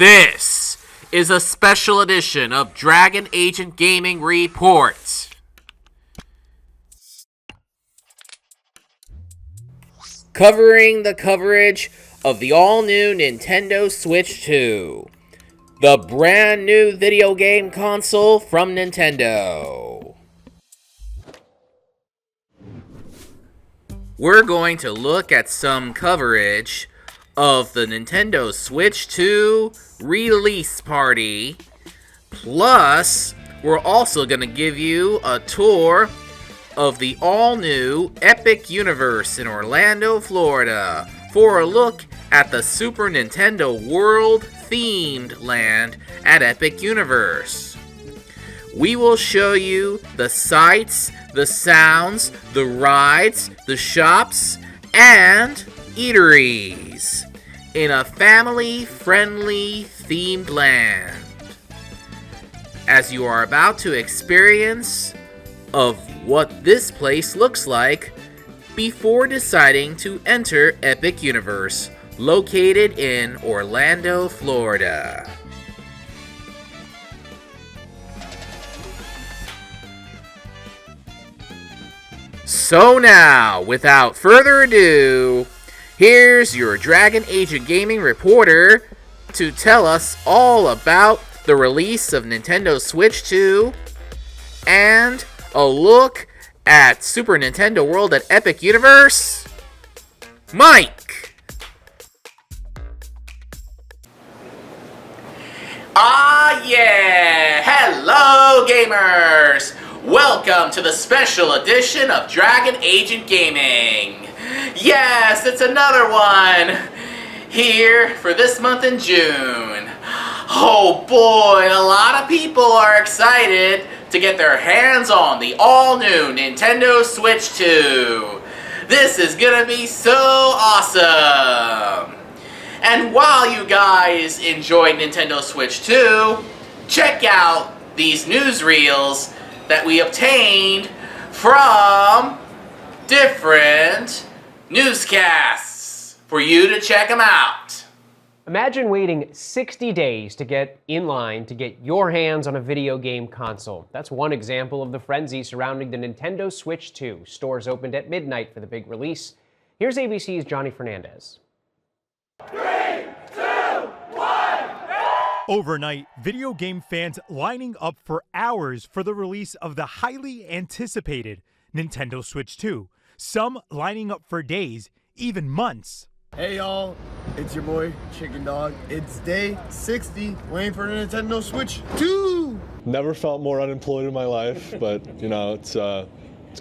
This is a special edition of Dragon Agent Gaming Report. Covering the coverage of the all-new Nintendo Switch 2. The brand new video game console from Nintendo. We're going to look at some coverage of the Nintendo Switch 2 release party. Plus, we're also going to give you a tour of the all-new Epic Universe in Orlando, Florida, for a look at the Super Nintendo World-themed land at Epic Universe. We will show you the sights, the sounds, the rides, the shops, and eateries in a family-friendly themed land, as you are about to experience of what this place looks like before deciding to enter Epic Universe, located in Orlando, Florida. So now, without further ado, here's your Dragon Agent Gaming reporter to tell us all about the release of Nintendo Switch 2 and a look at Super Nintendo World at Epic Universe, Mike! Ah yeah! Hello gamers! Welcome to the special edition of Dragon Agent Gaming! Yes, it's another one! Here for this month in June. Oh boy, a lot of people are excited to get their hands on the all-new Nintendo Switch 2. This is gonna be so awesome! And while you guys enjoy Nintendo Switch 2, check out these newsreels that we obtained from different newscasts for you to check them out. Imagine waiting 60 days to get in line to get your hands on a video game console. That's one example of the frenzy surrounding the Nintendo Switch 2. Stores opened at midnight for the big release. Here's ABC's Johnny Fernandez. 3, 2, 1. Overnight, video game fans lining up for hours for the release of the highly anticipated Nintendo Switch 2. Some lining up for days, even months. Hey y'all, it's your boy Chicken Dog. It's day 60, waiting for the Nintendo Switch 2. Never felt more unemployed in my life, but you know, it's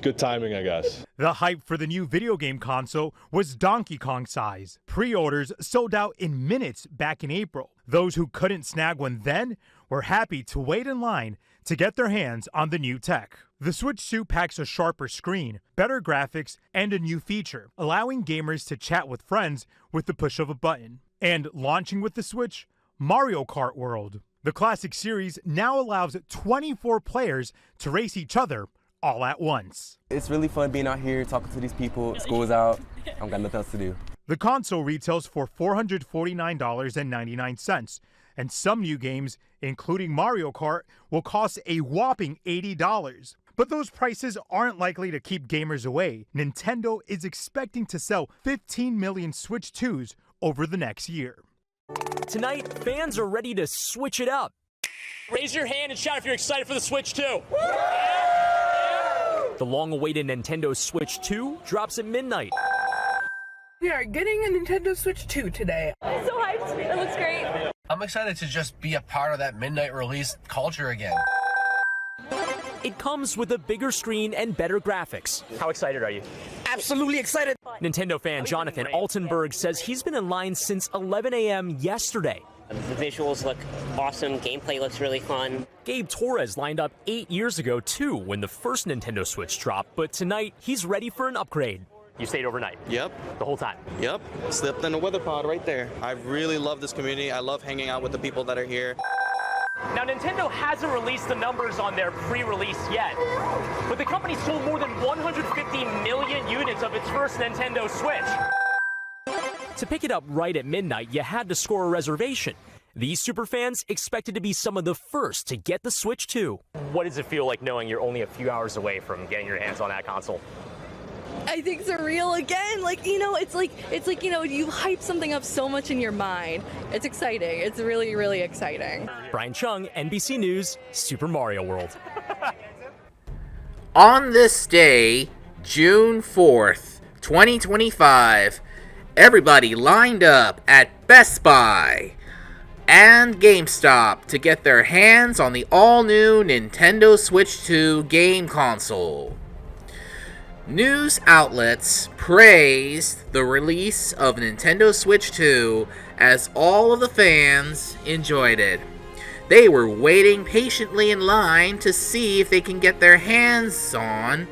good timing, I guess. The hype for the new video game console was Donkey Kong size. Pre-orders sold out in minutes back in April. Those who couldn't snag one then were happy to wait in line to get their hands on the new tech. The Switch 2 packs a sharper screen, better graphics, and a new feature, allowing gamers to chat with friends with the push of a button. And launching with the Switch, Mario Kart World. The classic series now allows 24 players to race each other all at once. It's really fun being out here, talking to these people. School's out, I've got nothing else to do. The console retails for $449.99, and some new games, including Mario Kart, will cost a whopping $80. But those prices aren't likely to keep gamers away. Nintendo is expecting to sell 15 million Switch 2s over the next year. Tonight, fans are ready to switch it up. Raise your hand and shout if you're excited for the Switch 2. The long-awaited Nintendo Switch 2 drops at midnight. We are getting a Nintendo Switch 2 today. I'm so hyped. It looks great. I'm excited to just be a part of that midnight release culture again. It comes with a bigger screen and better graphics. How excited are you? Absolutely excited. Nintendo fan Jonathan Altenberg says he's been in line since 11 a.m. yesterday. The visuals look awesome, gameplay looks really fun. Gabe Torres lined up 8 years ago too when the first Nintendo Switch dropped, but tonight he's ready for an upgrade. You stayed overnight? Yep. The whole time? Yep. Slept in the weather pod right there. I really love this community. I love hanging out with the people that are here. Now, Nintendo hasn't released the numbers on their pre-release yet, but the company sold more than 150 million units of its first Nintendo Switch. To pick it up right at midnight, you had to score a reservation. These superfans expected to be some of the first to get the Switch 2. What does it feel like knowing you're only a few hours away from getting your hands on that console? I think surreal again. Like, it's like, you hype something up so much in your mind. It's exciting. It's really, really exciting. Brian Chung, NBC News, Super Mario World. On this day, June 4th, 2025, everybody lined up at Best Buy and GameStop to get their hands on the all-new Nintendo Switch 2 game console. News outlets praised the release of Nintendo Switch 2 as all of the fans enjoyed it. They were waiting patiently in line to see if they can get their hands on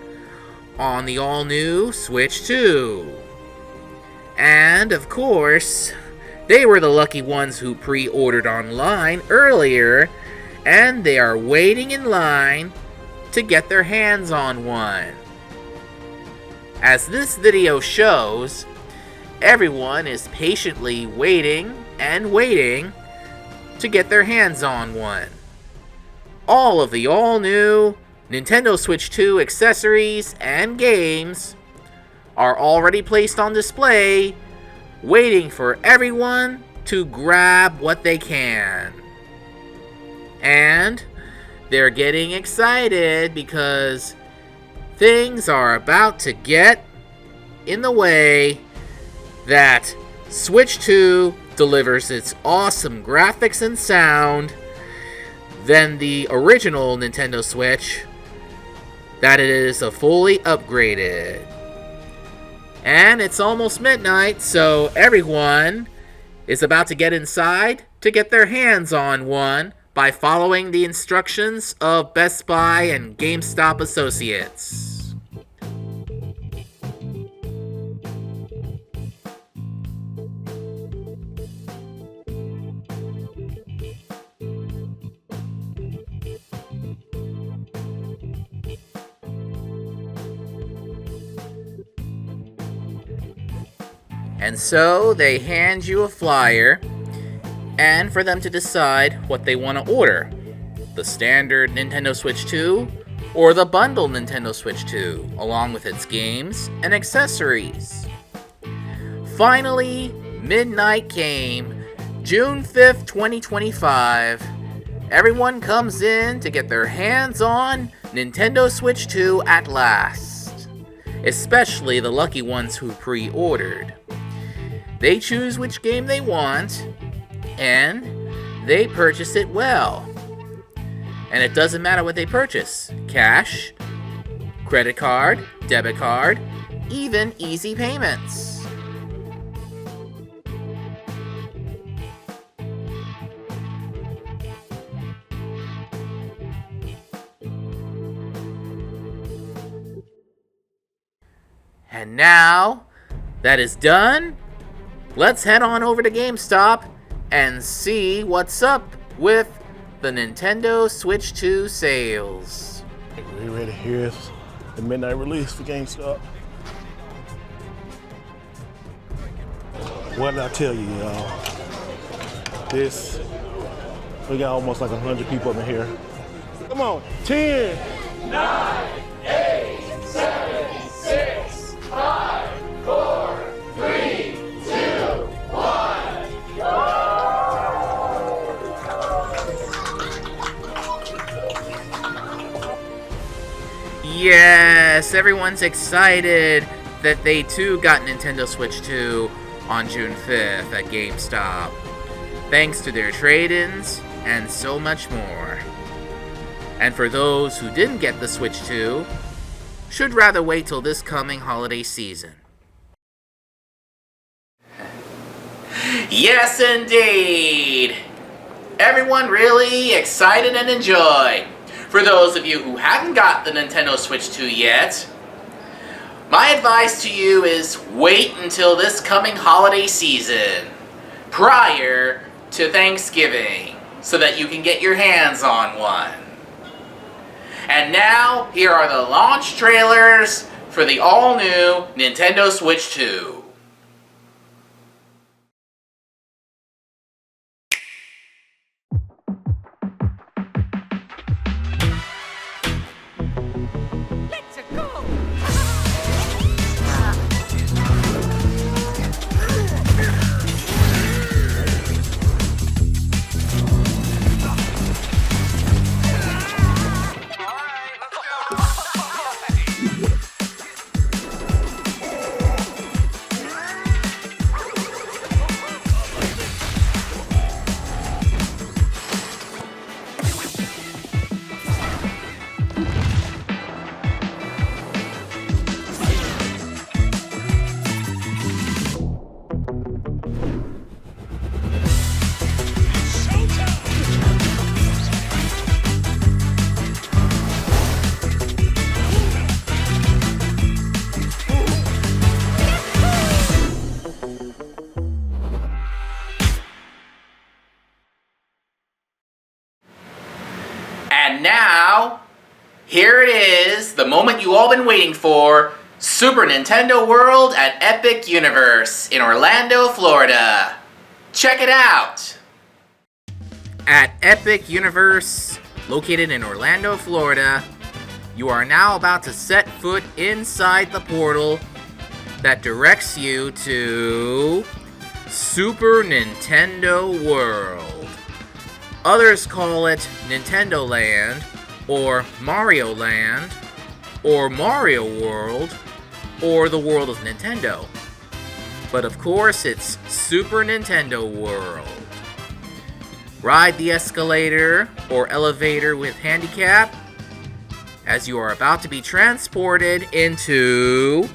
the all-new Switch 2. And, of course, they were the lucky ones who pre-ordered online earlier, and they are waiting in line to get their hands on one. As this video shows, everyone is patiently waiting and waiting to get their hands on one. All of the all-new Nintendo Switch 2 accessories and games are already placed on display, waiting for everyone to grab what they can. And they're getting excited because things are about to get in the way that Switch 2 delivers its awesome graphics and sound than the original Nintendo Switch, that it is a fully upgraded. And it's almost midnight, so everyone is about to get inside to get their hands on one by following the instructions of Best Buy and GameStop associates. And so they hand you a flyer, and for them to decide what they want to order. The standard Nintendo Switch 2, or the bundled Nintendo Switch 2, along with its games and accessories. Finally, midnight came, June 5th, 2025. Everyone comes in to get their hands on Nintendo Switch 2 at last. Especially the lucky ones who pre-ordered. They choose which game they want, and they purchase it well. And it doesn't matter what they purchase. Cash, credit card, debit card, even easy payments. And now that is done, let's head on over to GameStop and see what's up with the Nintendo Switch 2 sales. We ready? Here's the midnight release for GameStop. What did I tell you, y'all? We got almost like 100 people in here. Come on, 10, 9, 8, 7, 6, 5, 4, 3, 2, 1, go! Yes, everyone's excited that they too got Nintendo Switch 2 on June 5th at GameStop, thanks to their trade-ins and so much more. And for those who didn't get the Switch 2, should rather wait till this coming holiday season. Yes, indeed! Everyone really excited and enjoyed. For those of you who haven't got the Nintendo Switch 2 yet, my advice to you is wait until this coming holiday season, prior to Thanksgiving, so that you can get your hands on one. And now, here are the launch trailers for the all-new Nintendo Switch 2. And now, here it is, the moment you all been waiting for, Super Nintendo World at Epic Universe in Orlando, Florida. Check it out! At Epic Universe, located in Orlando, Florida, you are now about to set foot inside the portal that directs you to Super Nintendo World. Others call it Nintendo Land, or Mario Land, or Mario World, or the World of Nintendo. But of course, it's Super Nintendo World. Ride the escalator or elevator with handicap as you are about to be transported into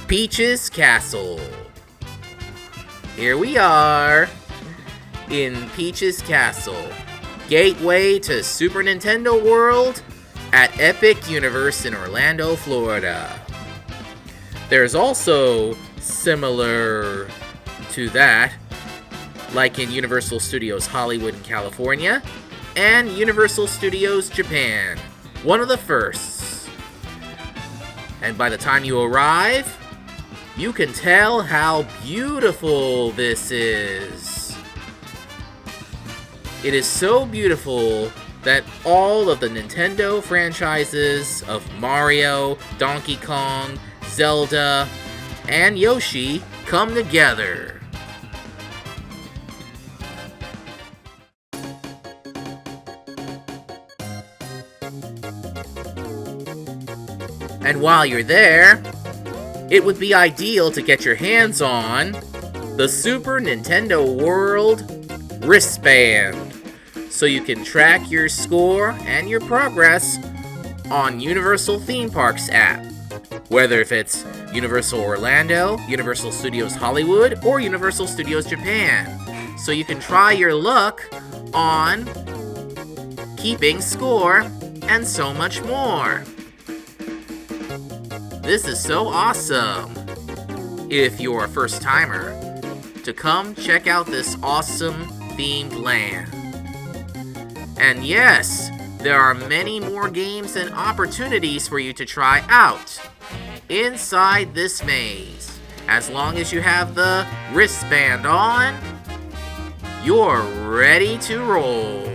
Peach's Castle. Here we are in Peach's Castle, gateway to Super Nintendo World at Epic Universe in Orlando, Florida. There's also, similar to that, like in Universal Studios Hollywood in California, and Universal Studios Japan, one of the firsts. And by the time you arrive, you can tell how beautiful this is. It is so beautiful that all of the Nintendo franchises of Mario, Donkey Kong, Zelda, and Yoshi come together. And while you're there, it would be ideal to get your hands on the Super Nintendo World wristband, so you can track your score and your progress on Universal Theme Parks app, whether if it's Universal Orlando, Universal Studios Hollywood, or Universal Studios Japan, so you can try your luck on keeping score and so much more. This is so awesome! If you're a first-timer, to come check out this awesome themed land. And yes, there are many more games and opportunities for you to try out inside this maze. As long as you have the wristband on, you're ready to roll.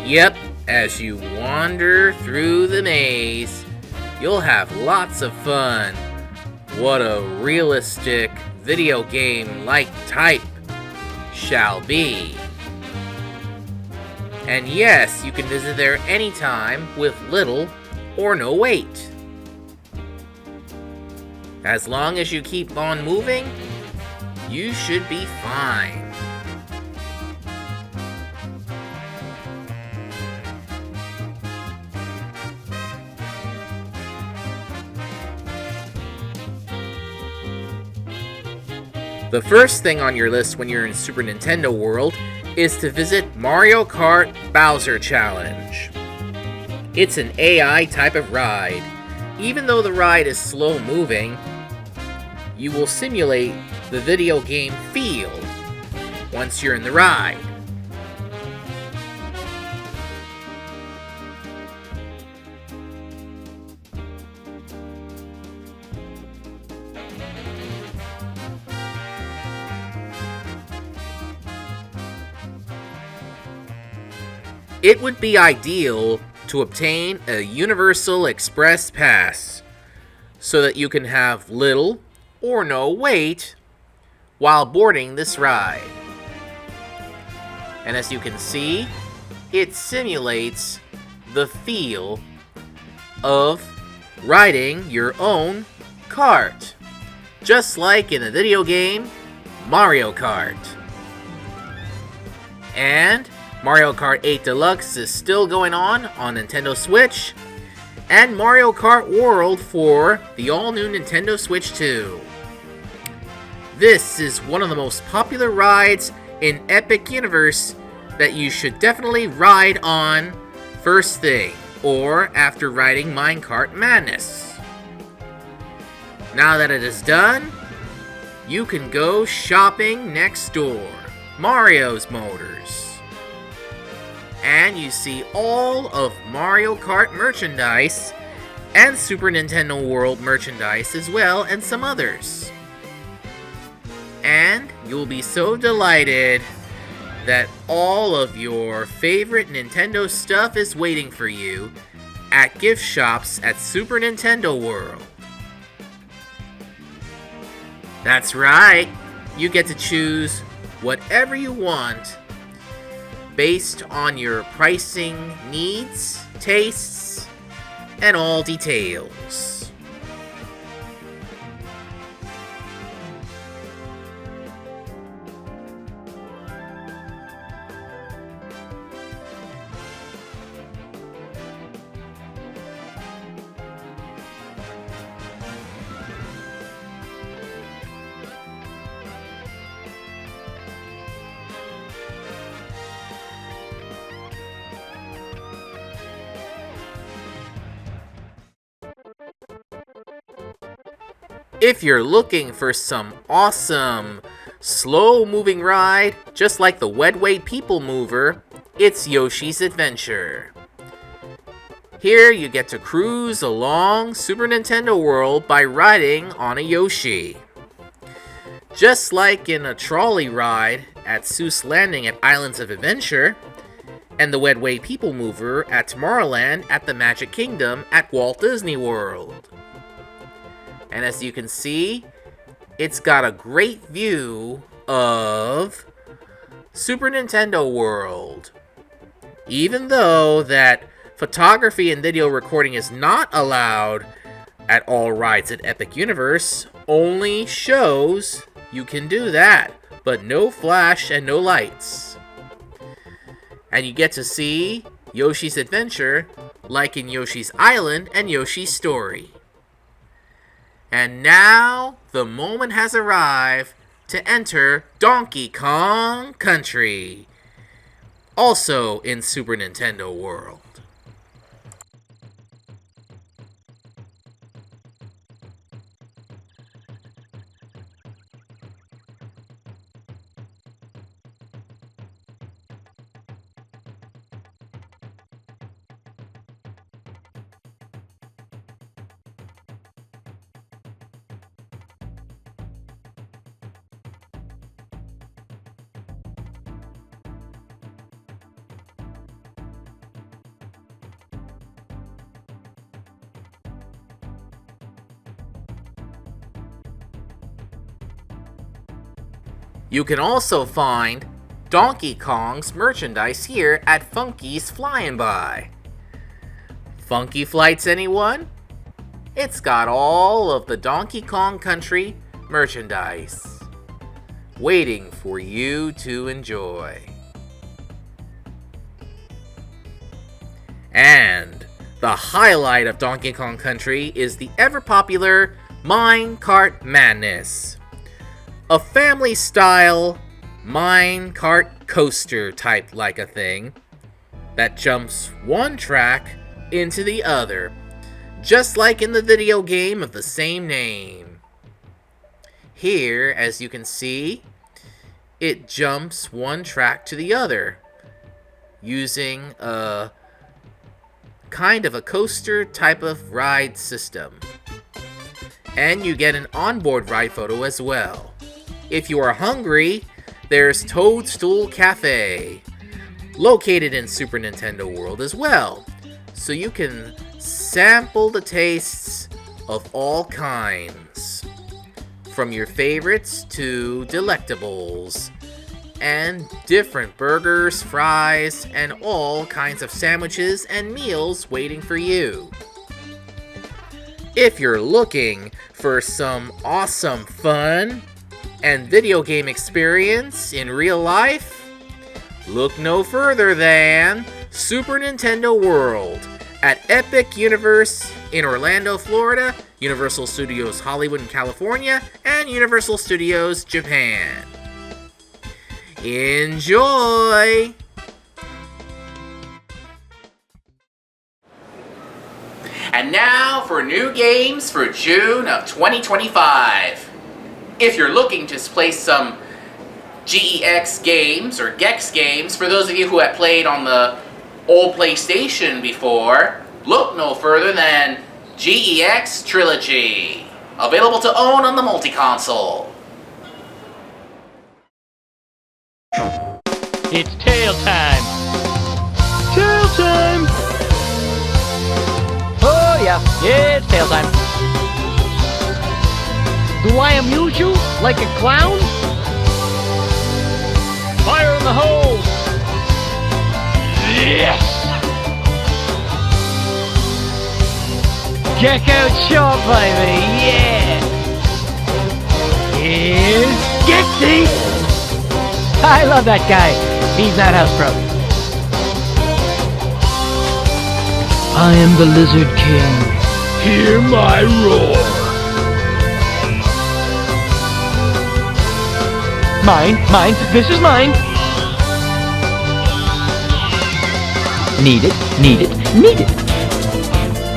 Yep, as you wander through the maze, you'll have lots of fun. What a realistic video game-like type shall be. And yes, you can visit there anytime with little or no wait. As long as you keep on moving, you should be fine. The first thing on your list when you're in Super Nintendo World is to visit Mario Kart Bowser Challenge. It's an AI type of ride. Even though the ride is slow moving, you will simulate the video game feel once you're in the ride. It would be ideal to obtain a Universal Express Pass so that you can have little or no wait while boarding this ride. And as you can see, it simulates the feel of riding your own kart, just like in the video game Mario Kart. And Mario Kart 8 Deluxe is still going on Nintendo Switch, and Mario Kart World for the all-new Nintendo Switch 2. This is one of the most popular rides in Epic Universe that you should definitely ride on first thing. or after riding Minecart Madness. Now that it is done, you can go shopping next door, Mario's Motors. And you see all of Mario Kart merchandise and Super Nintendo World merchandise as well, and some others. And you'll be so delighted that all of your favorite Nintendo stuff is waiting for you at gift shops at Super Nintendo World. That's right, you get to choose whatever you want based on your pricing needs, tastes, and all details. If you're looking for some awesome, slow-moving ride, just like the Wright Way People Mover, it's Yoshi's Adventure. Here you get to cruise along Super Nintendo World by riding on a Yoshi. Just like in a trolley ride at Seuss Landing at Islands of Adventure, and the Wright Way People Mover at Tomorrowland at the Magic Kingdom at Walt Disney World. And as you can see, it's got a great view of Super Nintendo World. Even though that photography and video recording is not allowed at all rides at Epic Universe, only shows you can do that, but no flash and no lights. And you get to see Yoshi's Adventure like in Yoshi's Island and Yoshi's Story. And now, the moment has arrived to enter Donkey Kong Country, also in Super Nintendo World. You can also find Donkey Kong's merchandise here at Funky's Flying By. Funky Flights, anyone? It's got all of the Donkey Kong Country merchandise waiting for you to enjoy. And the highlight of Donkey Kong Country is the ever-popular Minecart Madness, a family-style minecart coaster type like a thing that jumps one track into the other, just like in the video game of the same name. Here, as you can see, it jumps one track to the other using a kind of a coaster type of ride system. And you get an onboard ride photo as well. If you are hungry, there's Toadstool Cafe, located in Super Nintendo World as well, so you can sample the tastes of all kinds, from your favorites to delectables, and different burgers, fries, and all kinds of sandwiches and meals waiting for you. If you're looking for some awesome fun and video game experience in real life, look no further than Super Nintendo World at Epic Universe in Orlando, Florida, Universal Studios Hollywood in California, and Universal Studios Japan. Enjoy! And now for new games for June of 2025. If you're looking to play some GEX games or Gex games, for those of you who have played on the old PlayStation before, look no further than Gex Trilogy, available to own on the multi-console. It's tail time! Tail time! Oh yeah, it's tail time. Do I amuse you like a clown? Fire in the hole! Yes! Check out Shaw, baby, yeah! Here's Gexy! I love that guy. He's that house pro. I am the Lizard King. Hear my roar. Mine, this is mine. Need it.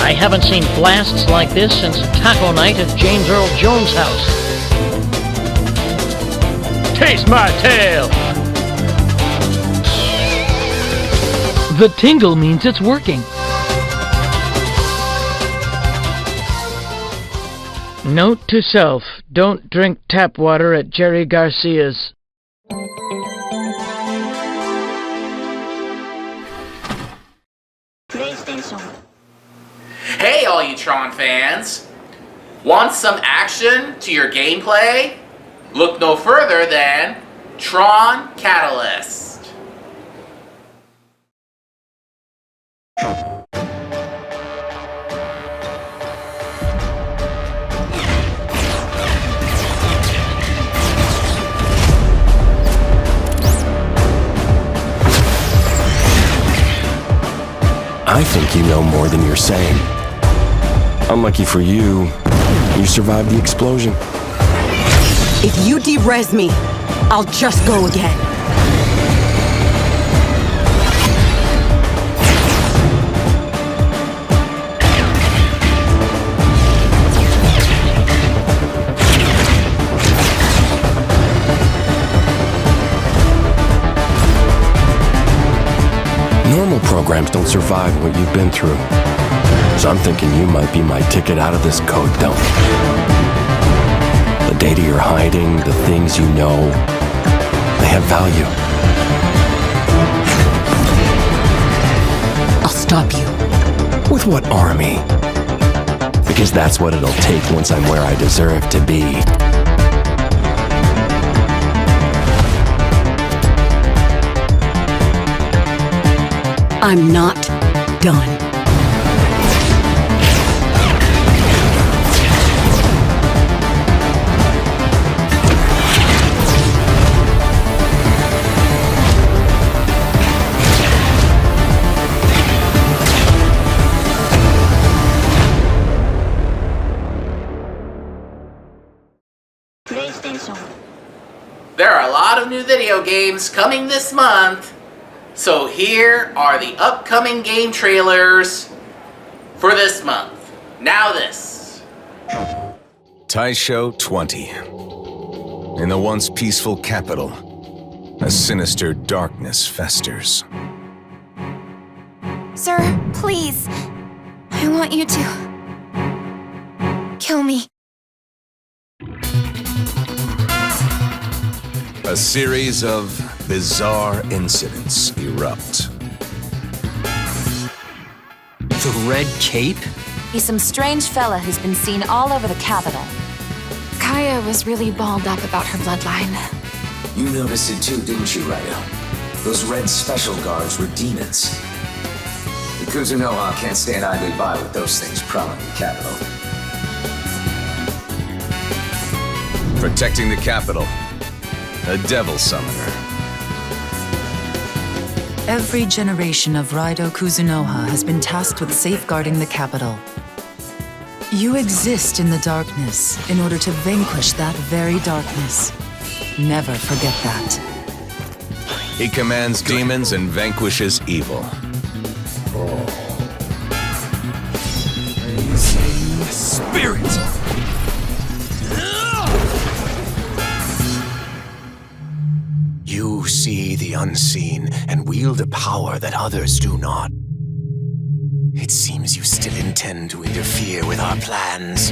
I haven't seen blasts like this since taco night at James Earl Jones' house. Taste my tail! The tingle means it's working. Note to self, don't drink tap water at Jerry Garcia's. PlayStation. Hey all you Tron fans! Want some action to your gameplay? Look no further than Tron Catalyst. I think you know more than you're saying. Unlucky for you, you survived the explosion. If you de-res me, I'll just go again. Normal programs don't survive what you've been through. So I'm thinking you might be my ticket out of this code dump. The data you're hiding, the things you know, they have value. I'll stop you. With what army? Because that's what it'll take once I'm where I deserve to be. I'm not done. There are a lot of new video games coming this month, so here are the upcoming game trailers for this month. Now this. Taisho 20. In the once peaceful capital, a sinister darkness festers. Sir, please. I want you to kill me. A series of bizarre incidents erupt. The Red Cape? He's some strange fella who's been seen all over the capital. Kaya was really balled up about her bloodline. You noticed it too, didn't you, Ryo? Those Red Special Guards were demons. The Kuzunoha can't stand idly by with those things prowling the capital. Protecting the capital. A devil summoner. Every generation of Raido Kuzunoha has been tasked with safeguarding the capital. You exist in the darkness in order to vanquish that very darkness. Never forget that. He commands demons and vanquishes evil. spirit! You see the unseen and wield a power that others do not. It seems you still intend to interfere with our plans.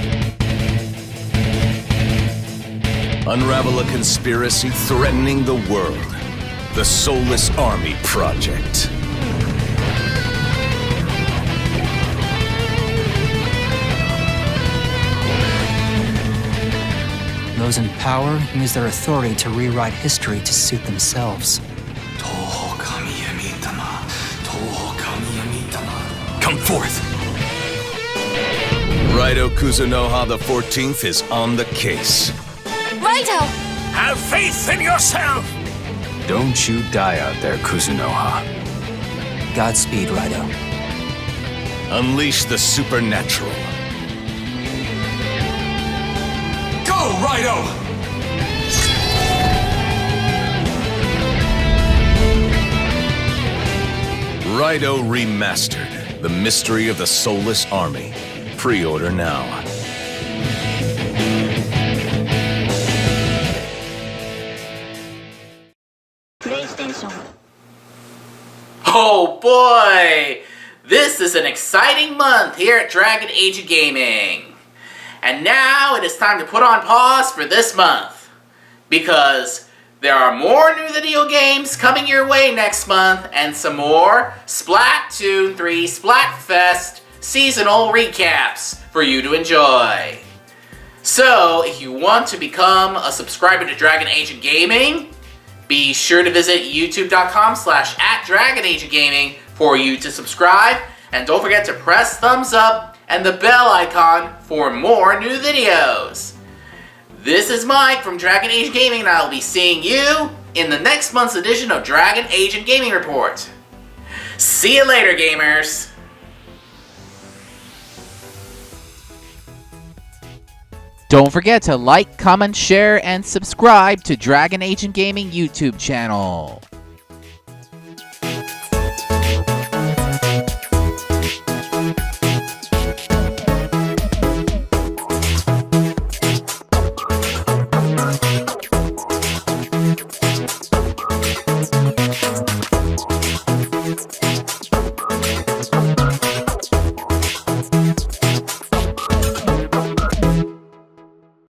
Unravel a conspiracy threatening the world. The Soulless Army Project. Those in power use their authority to rewrite history to suit themselves. Come forth! Raito Kuzunoha the 14th is on the case. Raito! Have faith in yourself! Don't you die out there, Kuzunoha. Godspeed, Raito. Unleash the supernatural. Go, Raito! Raito Remastered. The Mystery of the Soulless Army. Pre-order now. Oh boy! This is an exciting month here at Dragon Age of Gaming. And now it is time to put on pause for this month. Because there are more new video games coming your way next month and some more Splatoon 3 Splatfest seasonal recaps for you to enjoy. So, if you want to become a subscriber to Dragon Age of Gaming, be sure to visit youtube.com/@DragonAgeOfGaming for you to subscribe, and don't forget to press thumbs up and the bell icon for more new videos. This is Mike from Dragon Age Gaming, and I'll be seeing you in the next month's edition of Dragon Age and Gaming Report. See you later, gamers! Don't forget to like, comment, share, and subscribe to Dragon Age and Gaming YouTube channel.